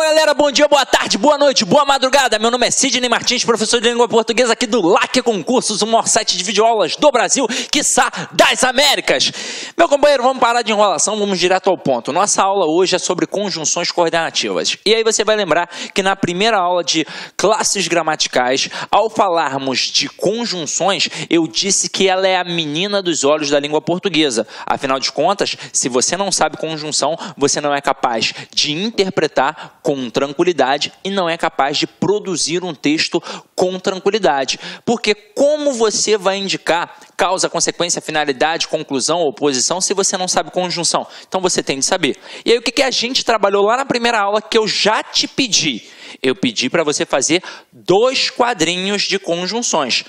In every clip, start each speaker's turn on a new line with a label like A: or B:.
A: galera, bom dia, boa tarde, boa noite, boa madrugada. Meu nome é Sidney Martins, professor de língua portuguesa aqui do LAC Concursos, o maior site de videoaulas do Brasil, quiçá das Américas. Meu companheiro, vamos parar de enrolação, vamos direto ao ponto. Nossa aula hoje é sobre conjunções coordenativas. E aí você vai lembrar que na primeira aula de classes gramaticais, ao falarmos de conjunções, eu disse que ela é a menina dos olhos da língua portuguesa. Afinal de contas, se você não sabe conjunção, você não é capaz de interpretar com tranquilidade e não é capaz de produzir um texto com tranquilidade. Porque como você vai indicar causa, consequência, finalidade, conclusão, oposição, se você não sabe conjunção? Então você tem de saber. E aí o que a gente trabalhou lá na primeira aula que eu já te pedi? Eu pedi para você fazer 2 quadrinhos de conjunções.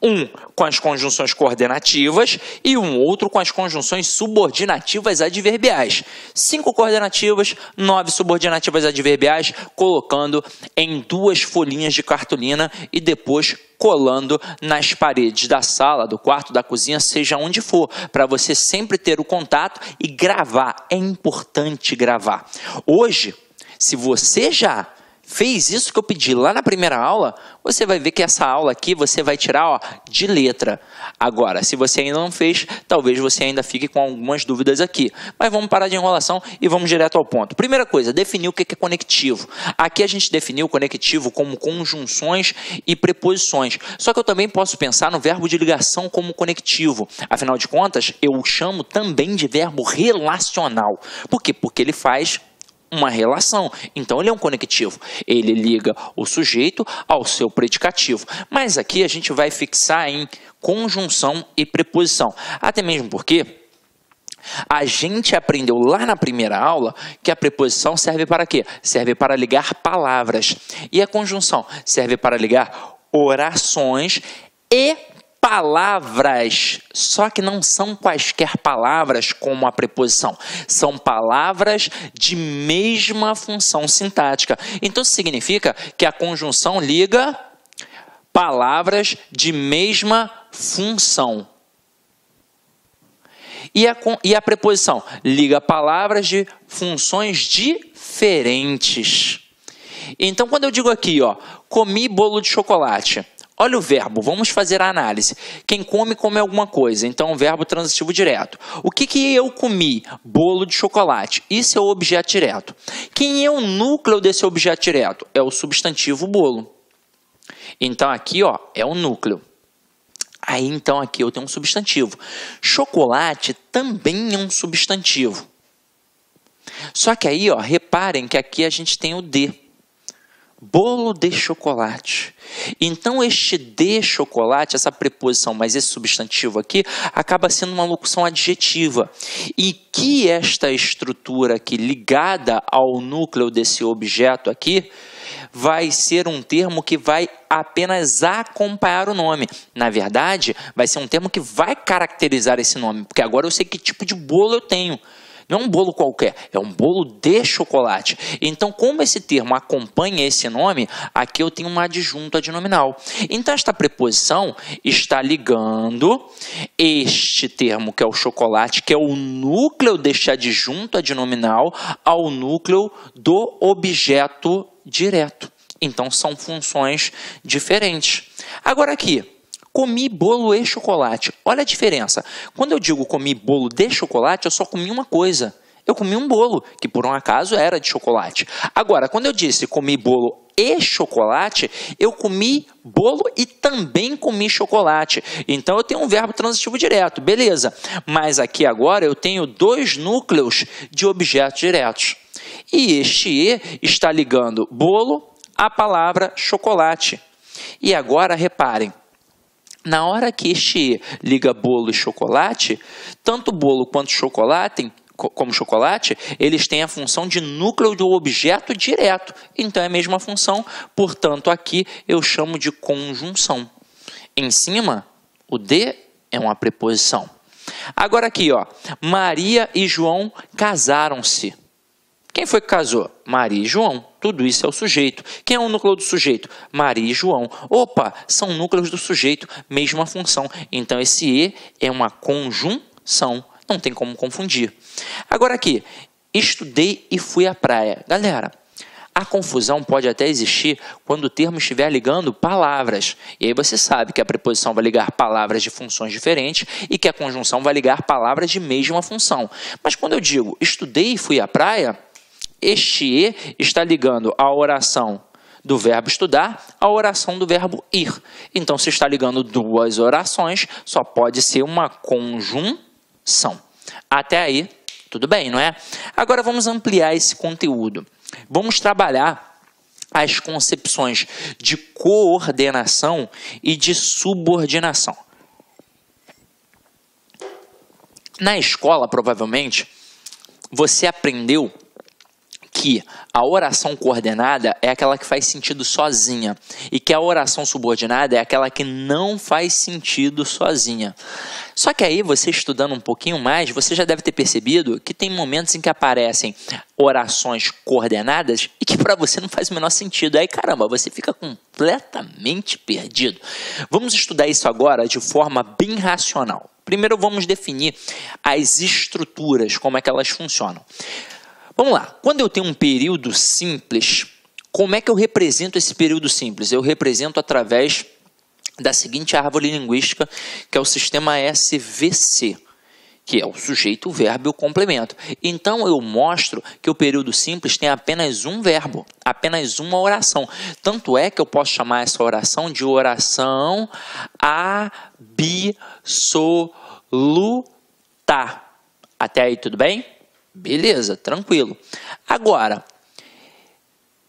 A: Um com as conjunções coordenativas e um outro com as conjunções subordinativas adverbiais. 5 coordenativas, 9 subordinativas adverbiais, colocando em 2 folhinhas de cartolina e depois colando nas paredes da sala, do quarto, da cozinha, seja onde for, para você sempre ter o contato e gravar. É importante gravar. Hoje, se você já fez isso que eu pedi lá na primeira aula, você vai ver que essa aula aqui você vai tirar de letra. Agora, se você ainda não fez, talvez você ainda fique com algumas dúvidas aqui. Mas vamos parar de enrolação e vamos direto ao ponto. Primeira coisa, definir o que é conectivo. Aqui a gente definiu o conectivo como conjunções e preposições. Só que eu também posso pensar no verbo de ligação como conectivo. Afinal de contas, eu o chamo também de verbo relacional. Por quê? Porque ele faz uma relação, então ele é um conectivo, ele liga o sujeito ao seu predicativo, mas aqui a gente vai fixar em conjunção e preposição, até mesmo porque a gente aprendeu lá na primeira aula que a preposição serve para quê? Serve para ligar palavras, e a conjunção serve para ligar orações e palavras, só que não são quaisquer palavras como a preposição, são palavras de mesma função sintática. Então significa que a conjunção liga palavras de mesma função. E a preposição liga palavras de funções diferentes. Então quando eu digo aqui, ó, comi bolo de chocolate, olha o verbo, vamos fazer a análise. Quem come, come alguma coisa. Então, verbo transitivo direto. O que eu comi? Bolo de chocolate. Isso é o objeto direto. Quem é o núcleo desse objeto direto? É o substantivo bolo. Então, aqui ó, é o núcleo. Aí, então, aqui eu tenho um substantivo. Chocolate também é um substantivo. Só que aí, ó, reparem que aqui a gente tem o de. Bolo de chocolate. Então, este de chocolate, essa preposição, mas esse substantivo aqui, acaba sendo uma locução adjetiva. E que esta estrutura aqui, ligada ao núcleo desse objeto aqui, vai ser um termo que vai apenas acompanhar o nome. Na verdade, vai ser um termo que vai caracterizar esse nome, porque agora eu sei que tipo de bolo eu tenho. Não é um bolo qualquer, é um bolo de chocolate. Então, como esse termo acompanha esse nome, aqui eu tenho um adjunto adnominal. Então, esta preposição está ligando este termo, que é o chocolate, que é o núcleo deste adjunto adnominal, ao núcleo do objeto direto. Então, são funções diferentes. Agora aqui, comi bolo e chocolate. Olha a diferença. Quando eu digo comi bolo de chocolate, eu só comi uma coisa. Eu comi um bolo, que por um acaso era de chocolate. Agora, quando eu disse comi bolo e chocolate, eu comi bolo e também comi chocolate. Então, eu tenho um verbo transitivo direto, beleza. Mas aqui agora eu tenho 2 núcleos de objetos diretos. E este e está ligando bolo à palavra chocolate. E agora, reparem, na hora que este liga bolo e chocolate, tanto bolo quanto chocolate, como chocolate, eles têm a função de núcleo do objeto direto. Então é a mesma função, portanto aqui eu chamo de conjunção. Em cima, o de é uma preposição. Agora aqui, ó, Maria e João casaram-se. Quem foi que casou? Maria e João. Tudo isso é o sujeito. Quem é o núcleo do sujeito? Maria e João. Opa, são núcleos do sujeito, mesma função. Então, esse e é uma conjunção. Não tem como confundir. Agora aqui, estudei e fui à praia. Galera, A confusão pode até existir quando o termo estiver ligando palavras. E aí você sabe que a preposição vai ligar palavras de funções diferentes e que a conjunção vai ligar palavras de mesma função. Mas quando eu digo estudei e fui à praia, este e está ligando a oração do verbo estudar à oração do verbo ir. Então, se está ligando duas orações, só pode ser uma conjunção. Até aí, tudo bem, não é? Agora vamos ampliar esse conteúdo. Vamos trabalhar as concepções de coordenação e de subordinação. Na escola, provavelmente, você aprendeu que a oração coordenada é aquela que faz sentido sozinha e que a oração subordinada é aquela que não faz sentido sozinha. Só que aí, você estudando um pouquinho mais, você já deve ter percebido que tem momentos em que aparecem orações coordenadas e que para você não faz o menor sentido. Aí, caramba, você fica completamente perdido. Vamos estudar isso agora de forma bem racional. Primeiro, vamos definir as estruturas, como é que elas funcionam. Vamos lá, quando eu tenho um período simples, como é que eu represento esse período simples? Eu represento através da seguinte árvore linguística, que é o sistema SVC, que é o sujeito, o verbo e o complemento. Então, eu mostro que o período simples tem apenas um verbo, apenas uma oração. Tanto é que eu posso chamar essa oração de oração absoluta. Até aí, tudo bem? Beleza, tranquilo. Agora,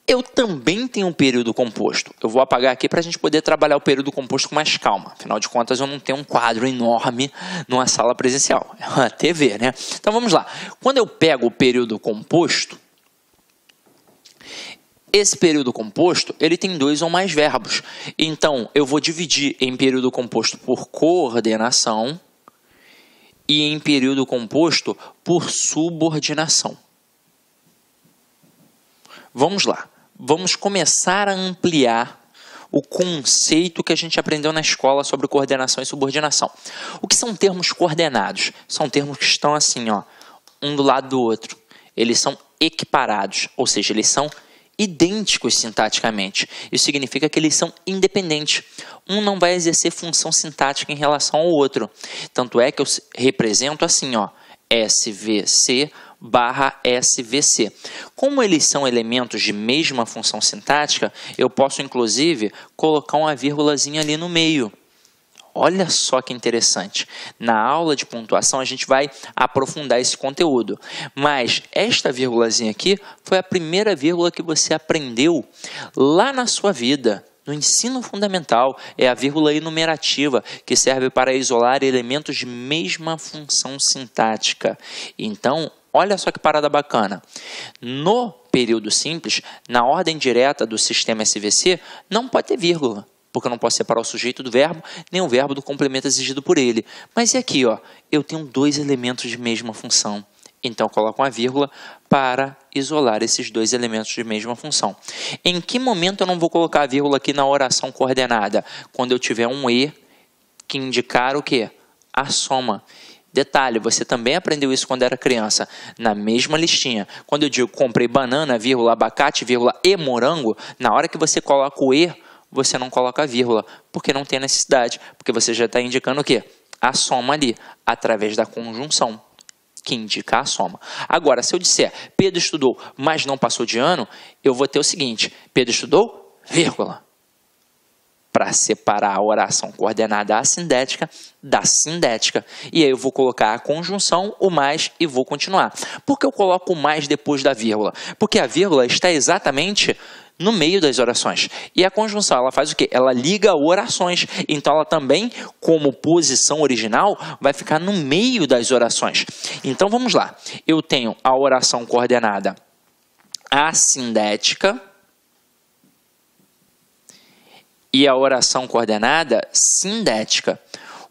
A: eu também tenho um período composto. Eu vou apagar aqui para a gente poder trabalhar o período composto com mais calma. Afinal de contas, eu não tenho um quadro enorme numa sala presencial. É uma TV, né? Então, vamos lá. Quando eu pego o período composto, esse período composto, ele tem dois ou mais verbos. Então, eu vou dividir em período composto por coordenação e em período composto por subordinação. Vamos lá. Vamos começar a ampliar o conceito que a gente aprendeu na escola sobre coordenação e subordinação. O que são termos coordenados? São termos que estão assim, ó, um do lado do outro. Eles são equiparados, ou seja, eles são idênticos sintaticamente. Isso significa que eles são independentes. Um não vai exercer função sintática em relação ao outro. Tanto é que eu represento assim, ó, SVC barra SVC. Como eles são elementos de mesma função sintática, eu posso, inclusive, colocar uma vírgulazinha ali no meio. Olha só que interessante. Na aula de pontuação, a gente vai aprofundar esse conteúdo. Mas esta vírgulazinha aqui foi a primeira vírgula que você aprendeu lá na sua vida. No ensino fundamental, é a vírgula enumerativa, que serve para isolar elementos de mesma função sintática. Então, olha só que parada bacana. No período simples, na ordem direta do sistema SVC, não pode ter vírgula, porque eu não posso separar o sujeito do verbo, nem o verbo do complemento exigido por ele. Mas e aqui, ó, eu tenho dois elementos de mesma função. Então, eu coloco uma vírgula para isolar esses dois elementos de mesma função. Em que momento eu não vou colocar a vírgula aqui na oração coordenada? Quando eu tiver um E que indicar o quê? A soma. Detalhe, você também aprendeu isso quando era criança, na mesma listinha. Quando eu digo comprei banana, vírgula, abacate, vírgula, e morango, na hora que você coloca o E, você não coloca a vírgula, porque não tem necessidade, porque você já está indicando o quê? A soma ali, através da conjunção, que indica a soma. Agora, se eu disser Pedro estudou, mas não passou de ano, eu vou ter o seguinte, Pedro estudou, vírgula, para separar a oração coordenada assindética da sindética. E aí eu vou colocar a conjunção, o mais, e vou continuar. Por que eu coloco o mais depois da vírgula? Porque a vírgula está exatamente no meio das orações. E a conjunção, ela faz o quê? Ela liga orações. Então, ela também, como posição original, vai ficar no meio das orações. Então, vamos lá. Eu tenho a oração coordenada assindética e a oração coordenada sindética.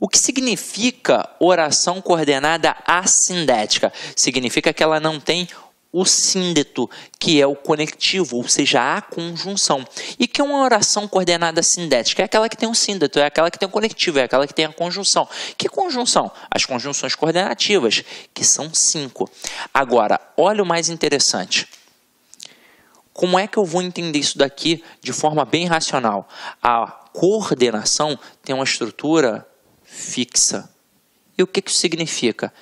A: O que significa oração coordenada assindética? Significa que ela não tem o síndeto, que é o conectivo, ou seja, a conjunção. E que é uma oração coordenada sindética? É aquela que tem um síndeto, é aquela que tem o conectivo, é aquela que tem a conjunção. Que conjunção? As conjunções coordenativas, que são 5. Agora, olha o mais interessante. Como é que eu vou entender isso daqui de forma bem racional? A coordenação tem uma estrutura fixa. E o que isso significa?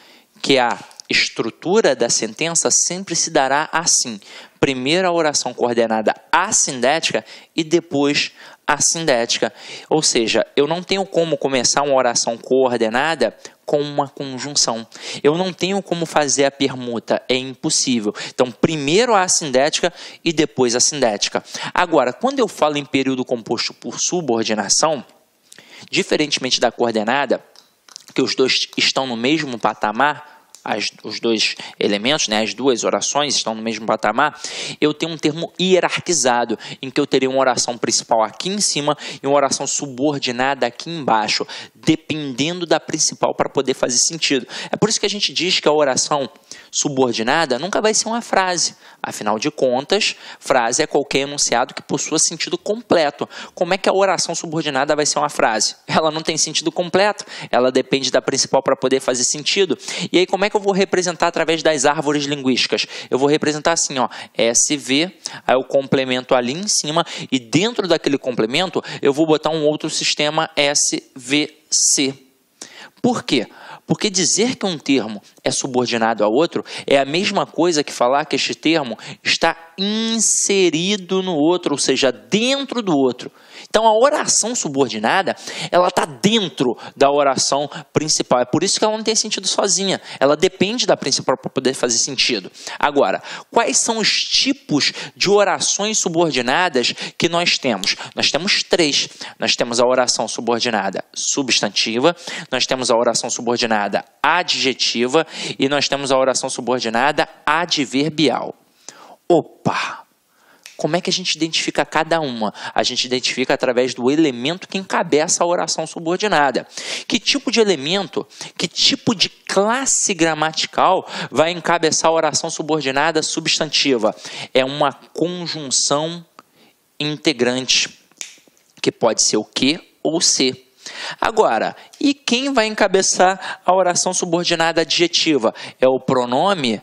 A: Que a estrutura da sentença sempre se dará assim. Primeiro a oração coordenada assindética e depois a sindética. Ou seja, eu não tenho como começar uma oração coordenada com uma conjunção. Eu não tenho como fazer a permuta, é impossível. Então, primeiro a assindética e depois a sindética. Agora, quando eu falo em período composto por subordinação, diferentemente da coordenada, que os dois estão no mesmo patamar, os dois elementos, né, as duas orações estão no mesmo patamar, eu tenho um termo hierarquizado, em que eu terei uma oração principal aqui em cima e uma oração subordinada aqui embaixo, dependendo da principal para poder fazer sentido. É por isso que a gente diz que a oração subordinada nunca vai ser uma frase. Afinal de contas, frase é qualquer enunciado que possua sentido completo. Como é que a oração subordinada vai ser uma frase? Ela não tem sentido completo, ela depende da principal para poder fazer sentido. E aí, como é que eu vou representar através das árvores linguísticas? Eu vou representar assim, ó, SV, aí eu complemento ali em cima, e dentro daquele complemento, eu vou botar um outro sistema SVC. Por quê? Porque dizer que um termo é subordinado a outro é a mesma coisa que falar que este termo está inserido no outro, ou seja, dentro do outro. Então, a oração subordinada, ela está dentro da oração principal. É por isso que ela não tem sentido sozinha. Ela depende da principal para poder fazer sentido. Agora, quais são os tipos de orações subordinadas que nós temos? Nós temos 3. Nós temos a oração subordinada substantiva, nós temos a oração subordinada adjetiva e nós temos a oração subordinada adverbial. Opa! Como é que a gente identifica cada uma? A gente identifica através do elemento que encabeça a oração subordinada. Que tipo de elemento, que tipo de classe gramatical vai encabeçar a oração subordinada substantiva? É uma conjunção integrante, que pode ser o que ou se. Agora, e quem vai encabeçar a oração subordinada adjetiva? É o pronome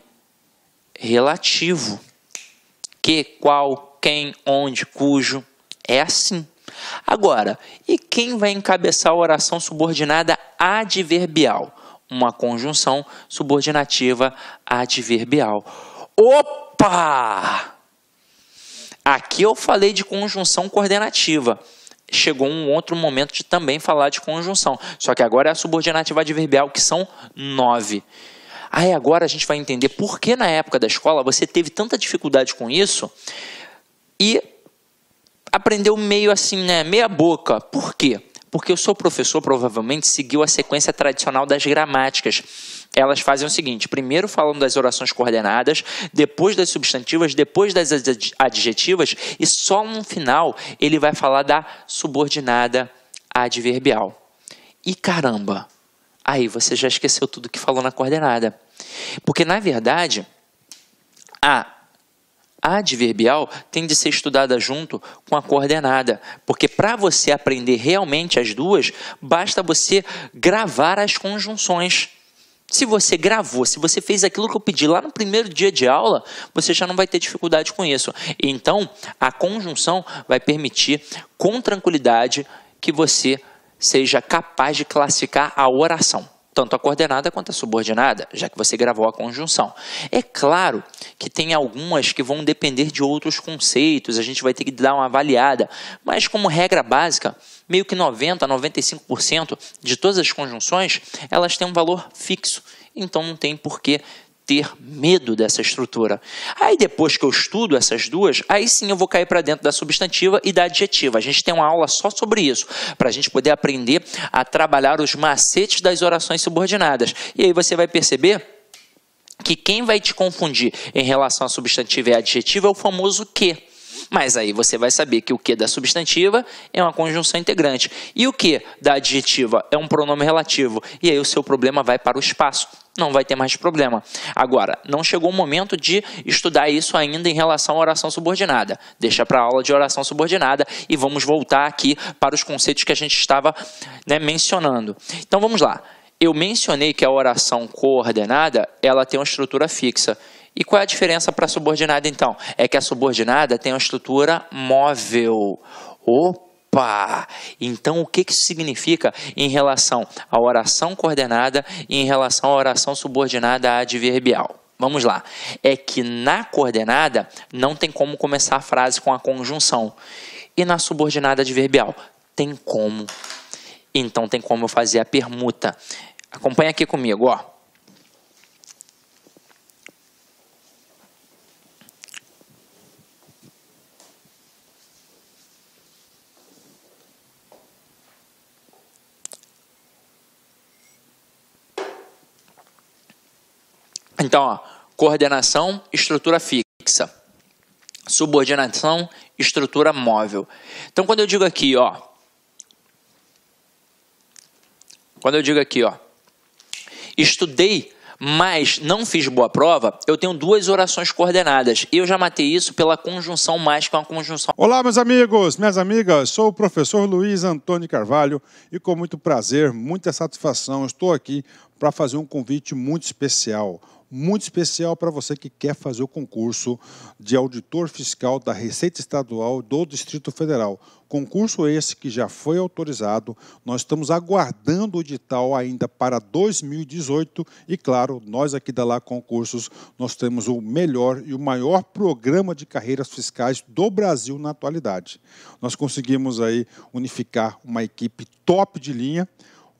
A: relativo. Que, qual, quem, onde, cujo. É assim. Agora, e quem vai encabeçar a oração subordinada adverbial? Uma conjunção subordinativa adverbial. Opa! Aqui eu falei de conjunção coordenativa. Chegou um outro momento de também falar de conjunção. Só que agora é a subordinativa adverbial, que são 9. Aí agora a gente vai entender por que na época da escola você teve tanta dificuldade com isso e aprendeu meio assim, né, meia boca. Por quê? Porque o seu professor provavelmente seguiu a sequência tradicional das gramáticas. Elas fazem o seguinte: primeiro falam das orações coordenadas, depois das substantivas, depois das adjetivas e só no final ele vai falar da subordinada adverbial. E caramba! Aí você já esqueceu tudo que falou na coordenada. Porque, na verdade, a adverbial tem de ser estudada junto com a coordenada. Porque para você aprender realmente as duas, basta você gravar as conjunções. Se você gravou, se você fez aquilo que eu pedi lá no primeiro dia de aula, você já não vai ter dificuldade com isso. Então, a conjunção vai permitir, com tranquilidade, que você seja capaz de classificar a oração, tanto a coordenada quanto a subordinada, já que você gravou a conjunção. É claro que tem algumas que vão depender de outros conceitos, a gente vai ter que dar uma avaliada, mas como regra básica, meio que 90% a 95% de todas as conjunções, elas têm um valor fixo, então não tem por que ter medo dessa estrutura. Aí depois que eu estudo essas duas, aí sim eu vou cair para dentro da substantiva e da adjetiva. A gente tem uma aula só sobre isso, para a gente poder aprender a trabalhar os macetes das orações subordinadas. E aí você vai perceber que quem vai te confundir em relação à substantiva e à adjetiva é o famoso que. Mas aí você vai saber que o que da substantiva é uma conjunção integrante. E o que da adjetiva é um pronome relativo. E aí o seu problema vai para o espaço. Não vai ter mais problema. Agora, não chegou o momento de estudar isso ainda em relação à oração subordinada. Deixa para a aula de oração subordinada e vamos voltar aqui para os conceitos que a gente estava, né, mencionando. Então vamos lá. Eu mencionei que a oração coordenada ela tem uma estrutura fixa. E qual é a diferença para a subordinada, então? É que a subordinada tem uma estrutura móvel. Opa! Então, o que isso significa em relação à oração coordenada e em relação à oração subordinada adverbial? Vamos lá. É que na coordenada não tem como começar a frase com a conjunção. E na subordinada adverbial? Tem como. Então, tem como eu fazer a permuta. Acompanha aqui comigo, ó. Então, ó, coordenação, estrutura fixa. Subordinação, estrutura móvel. Então, quando eu digo aqui, ó, estudei, mas não fiz boa prova, eu tenho duas orações coordenadas. Eu já matei isso pela conjunção mais, que é uma conjunção.
B: Olá, meus amigos, minhas amigas, sou o professor Luiz Antônio Carvalho e com muito prazer, muita satisfação, estou aqui para fazer um convite muito especial para você que quer fazer o concurso de auditor fiscal da Receita Estadual do Distrito Federal. Concurso esse que já foi autorizado, nós estamos aguardando o edital ainda para 2018 e, claro, nós aqui da Lá Concursos, nós temos o melhor e o maior programa de carreiras fiscais do Brasil na atualidade. Nós conseguimos aí unificar uma equipe top de linha,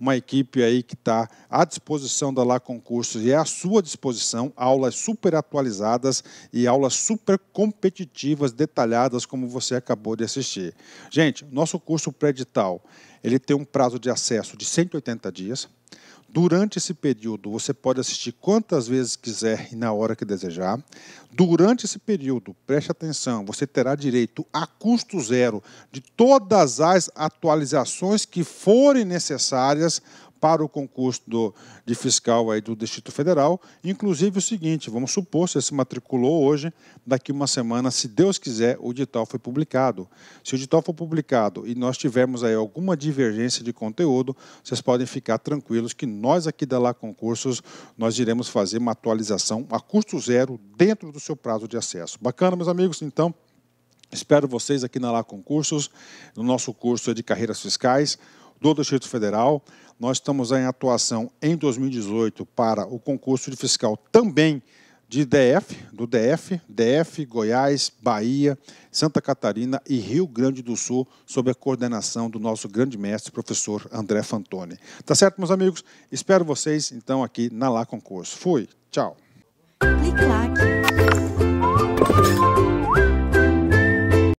B: uma equipe aí que está à disposição da Lá Concursos e é à sua disposição, aulas super atualizadas e aulas super competitivas, detalhadas, como você acabou de assistir. Gente, nosso curso pré-edital, ele tem um prazo de acesso de 180 dias. Durante esse período, você pode assistir quantas vezes quiser e na hora que desejar. Durante esse período, preste atenção, você terá direito a custo zero de todas as atualizações que forem necessárias para o concurso de fiscal aí do Distrito Federal. Inclusive o seguinte, vamos supor, você se matriculou hoje, daqui uma semana, se Deus quiser, o edital foi publicado. Se o edital for publicado e nós tivermos aí alguma divergência de conteúdo, vocês podem ficar tranquilos que nós aqui da Lá Concursos, nós iremos fazer uma atualização a custo zero dentro do seu prazo de acesso. Bacana, meus amigos? Então, espero vocês aqui na Lá Concursos, no nosso curso de carreiras fiscais do Distrito Federal. Nós estamos em atuação em 2018 para o concurso de fiscal também de DF, Goiás, Bahia, Santa Catarina e Rio Grande do Sul, sob a coordenação do nosso grande mestre, professor André Fantoni. Tá certo, meus amigos? Espero vocês, então, aqui na Lá Concurso. Fui, tchau.
C: Clique lá.